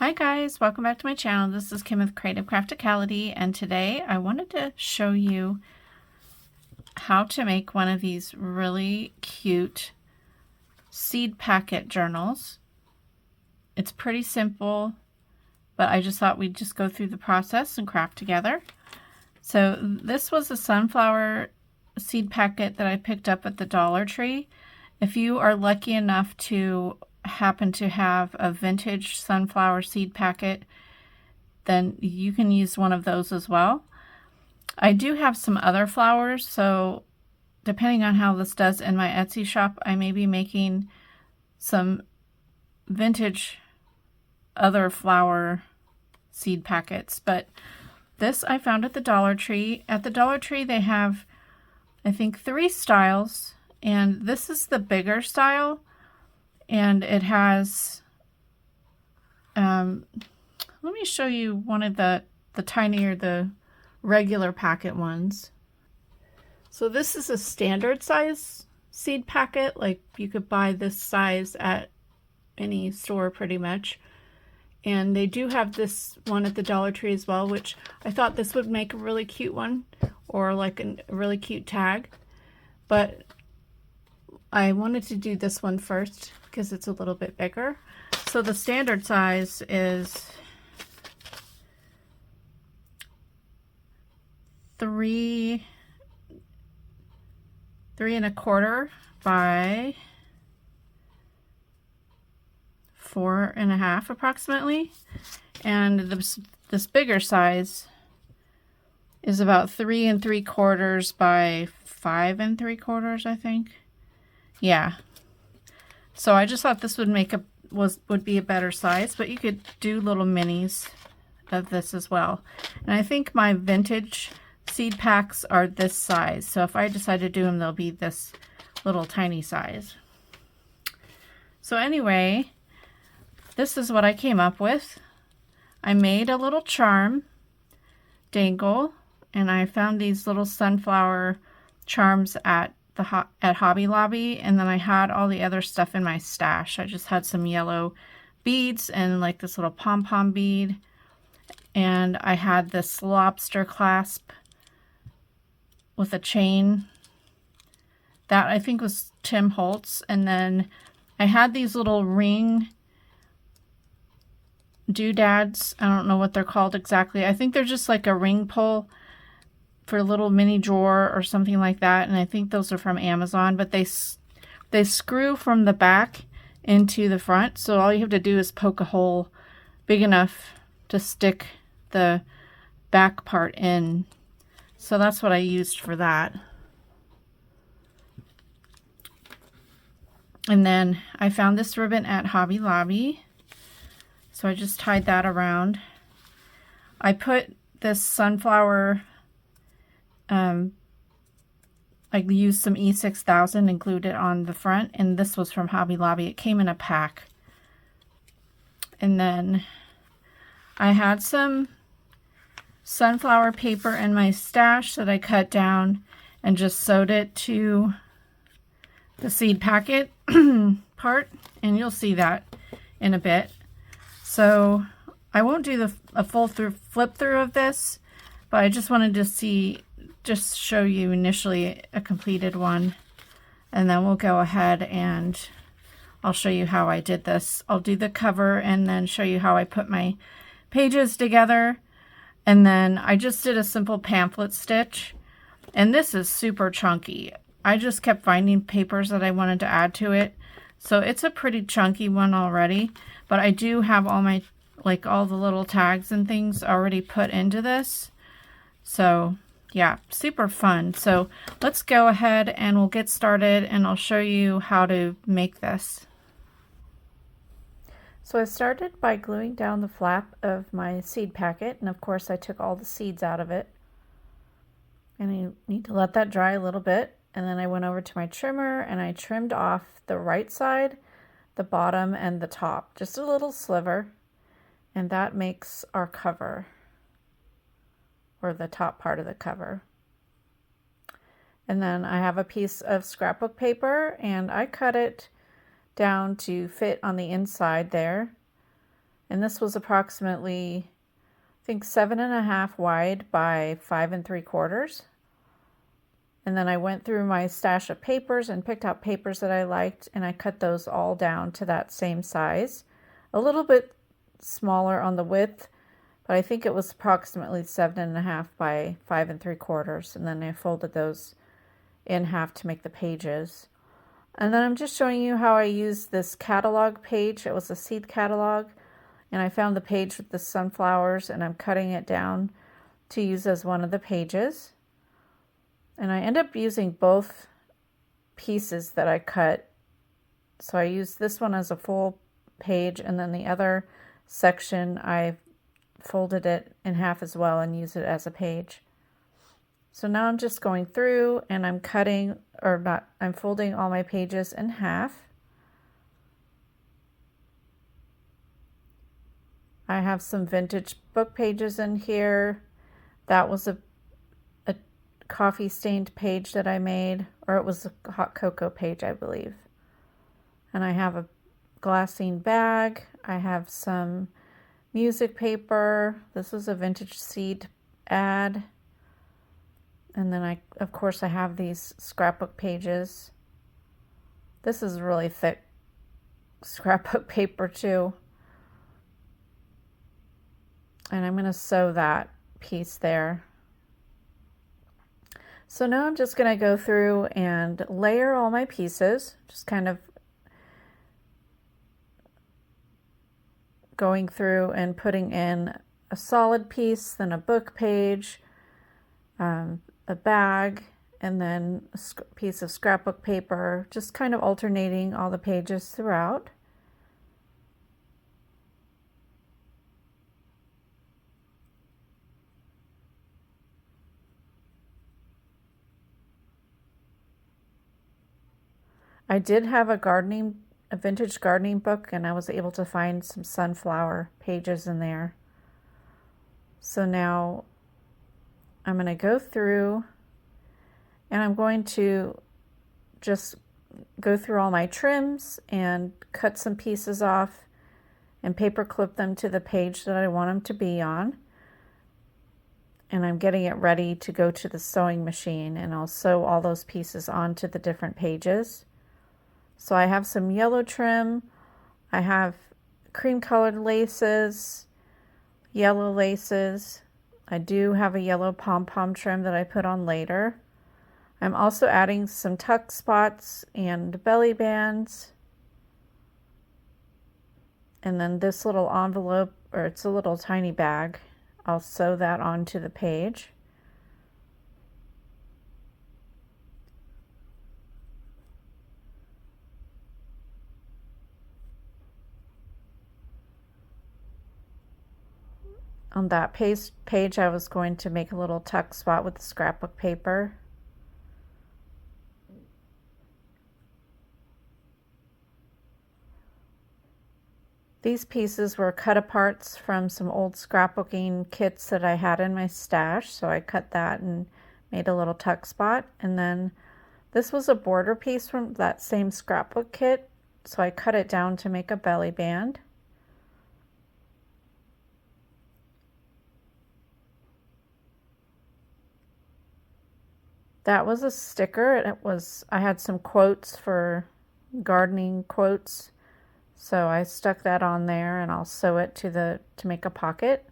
Hi guys, welcome back to my channel. This is Kim with Creative Crafticality, and today I wanted to show you how to make one of these really cute seed packet journals. It's pretty simple, but I just thought we'd just go through the process and craft together. So this was a sunflower seed packet that I picked up at the Dollar Tree. If you are lucky enough to happen to have a vintage sunflower seed packet, then you can use one of those as well. I do have some other flowers, so depending on how this does in my Etsy shop, I may be making some vintage other flower seed packets. But this I found at the Dollar Tree. At the Dollar Tree they have, I think, 3 styles, and this is the bigger style. And it has, let me show you one of the tinier, the regular packet ones. So this is a standard size seed packet. Like, you could buy this size at any store pretty much. And they do have this one at the Dollar Tree as well, which I thought this would make a really cute one, or like a really cute tag. But I wanted to do this one first because it's a little bit bigger. So the standard size is 3 3¼ by 4½ approximately, and this bigger size is about 3¾ by 5¾ I think. Yeah. So I just thought this would make would be a better size, but you could do little minis of this as well. And I think my vintage seed packs are this size. So if I decide to do them, they'll be this little tiny size. So anyway, this is what I came up with. I made a little charm dangle, and I found these little sunflower charms at Hobby Lobby, and then I had all the other stuff in my stash. I just had some yellow beads and like this little pom-pom bead, and I had this lobster clasp with a chain that I think was Tim Holtz, and then I had these little ring doodads. I don't know what they're called exactly. I think they're just like a ring pull for a little mini drawer or something like that, and I think those are from Amazon, but they screw from the back into the front, so all you have to do is poke a hole big enough to stick the back part in. So that's what I used for that. And then I found this ribbon at Hobby Lobby, so I just tied that around. I put this sunflower, I used some E6000 and glued it on the front, and this was from Hobby Lobby. It came in a pack. And then I had some sunflower paper in my stash that I cut down and just sewed it to the seed packet part, and you'll see that in a bit. So I won't do a full flip through of this, but I just wanted to just show you initially a completed one, and then we'll go ahead and I'll show you how I did this. I'll do the cover and then show you how I put my pages together, and then I just did a simple pamphlet stitch, and this is super chunky. I just kept finding papers that I wanted to add to it, so it's a pretty chunky one already, but I do have all my, like, all the little tags and things already put into this. So yeah, super fun. So let's go ahead and we'll get started, and I'll show you how to make this. So I started by gluing down the flap of my seed packet, and of course I took all the seeds out of it. And I need to let that dry a little bit, and then I went over to my trimmer and I trimmed off the right side, the bottom, and the top. Just a little sliver, and that makes our cover, or the top part of the cover. And then I have a piece of scrapbook paper, and I cut it down to fit on the inside there. And this was approximately, I think, 7.5 wide by 5 3/4. And then I went through my stash of papers and picked out papers that I liked, and I cut those all down to that same size. A little bit smaller on the width, but I think it was approximately 7.5 by 5 3/4. And then I folded those in half to make the pages. And then I'm just showing you how I used this catalog page. It was a seed catalog, and I found the page with the sunflowers, and I'm cutting it down to use as one of the pages. And I end up using both pieces that I cut. So I used this one as a full page, and then the other section I folded it in half as well and used it as a page. So now I'm just going through and I'm cutting, or not, I'm folding all my pages in half. I have some vintage book pages in here. That was a coffee stained page that I made, or it was a hot cocoa page, I believe. And I have a glassine bag. I have some music paper. This is a vintage seed ad. And then of course I have these scrapbook pages. This is really thick scrapbook paper too. And I'm going to sew that piece there. So now I'm just going to go through and layer all my pieces, just kind of going through and putting in a solid piece, then a book page, a bag, and then a piece of scrapbook paper, just kind of alternating all the pages throughout. I did have a vintage gardening book, and I was able to find some sunflower pages in there. So now I'm going to go through and I'm going to just go through all my trims and cut some pieces off and paper clip them to the page that I want them to be on. And I'm getting it ready to go to the sewing machine, and I'll sew all those pieces onto the different pages. So I have some yellow trim, I have cream colored laces, yellow laces. I do have a yellow pom-pom trim that I put on later. I'm also adding some tuck spots and belly bands. And then this little envelope, or it's a little tiny bag, I'll sew that onto the page. On that page, I was going to make a little tuck spot with the scrapbook paper. These pieces were cut aparts from some old scrapbooking kits that I had in my stash, so I cut that and made a little tuck spot. And then this was a border piece from that same scrapbook kit, so I cut it down to make a belly band. That was a sticker. I had some quotes for gardening quotes, so I stuck that on there, and I'll sew it to make a pocket.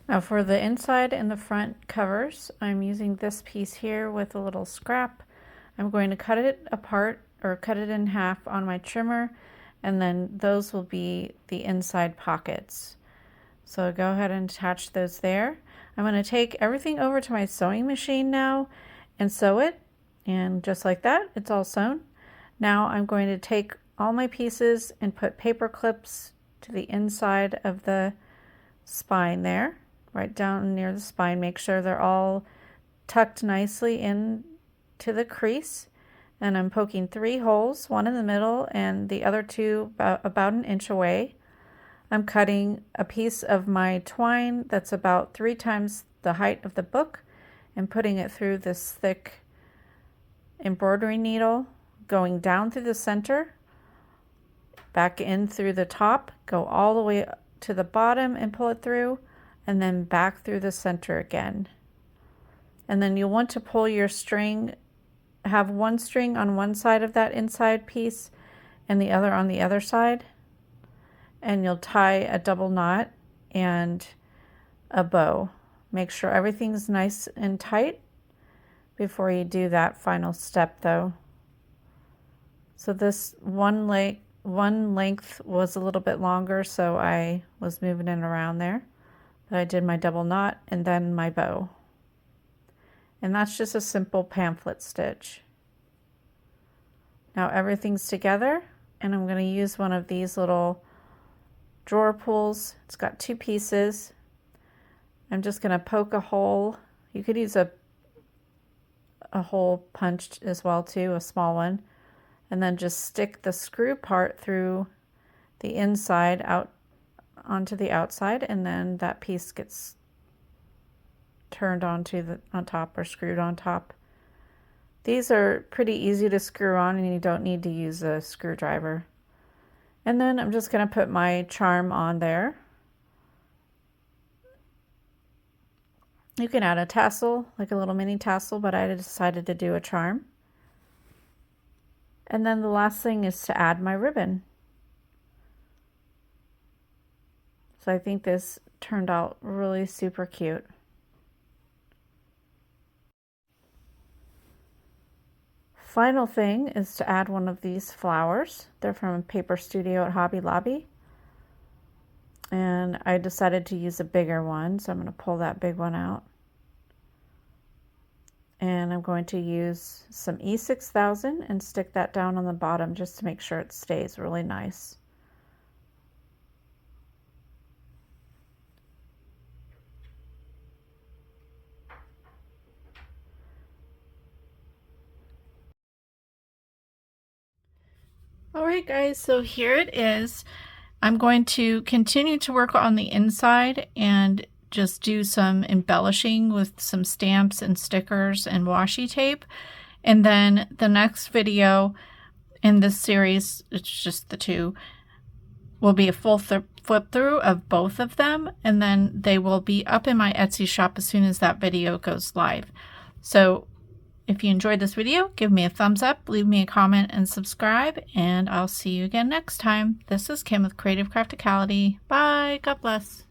Now for the inside and the front covers, I'm using this piece here with a little scrap. I'm going to cut it apart, or cut it in half on my trimmer, and then those will be the inside pockets. So go ahead and attach those there. I'm going to take everything over to my sewing machine now and sew it, and just like that, it's all sewn. Now I'm going to take all my pieces and put paper clips to the inside of the spine there, right down near the spine. Make sure they're all tucked nicely in to the crease, and I'm poking 3 holes, one in the middle and the other 2 about an inch away. I'm cutting a piece of my twine that's about 3 times the height of the book and putting it through this thick embroidery needle, going down through the center, back in through the top, go all the way to the bottom and pull it through, and then back through the center again. And then you'll want to pull your string, have one string on one side of that inside piece and the other on the other side, and you'll tie a double knot and a bow. Make sure everything's nice and tight before you do that final step though. So this one length was a little bit longer, so I was moving it around there. But I did my double knot and then my bow. And that's just a simple pamphlet stitch. Now everything's together, and I'm going to use one of these little drawer pulls. It's got 2 pieces. I'm just going to poke a hole. You could use a hole punched as well too, a small one. And then just stick the screw part through the inside out onto the outside, and then that piece gets turned on top or screwed on top. These are pretty easy to screw on, and you don't need to use a screwdriver. And then I'm just going to put my charm on there. You can add a tassel, like a little mini tassel, but I decided to do a charm. And then the last thing is to add my ribbon. So I think this turned out really super cute. Final thing is to add one of these flowers. They're from Paper Studio at Hobby Lobby. And I decided to use a bigger one, so I'm going to pull that big one out. And I'm going to use some E6000 and stick that down on the bottom just to make sure it stays really nice. Alright guys, so here it is. I'm going to continue to work on the inside and just do some embellishing with some stamps and stickers and washi tape. And then the next video in this series, it's just the 2, will be a full flip through of both of them. And then they will be up in my Etsy shop as soon as that video goes live. So if you enjoyed this video, give me a thumbs up, leave me a comment, and subscribe, and I'll see you again next time. This is Kim with Creative Crafticality. Bye. God bless.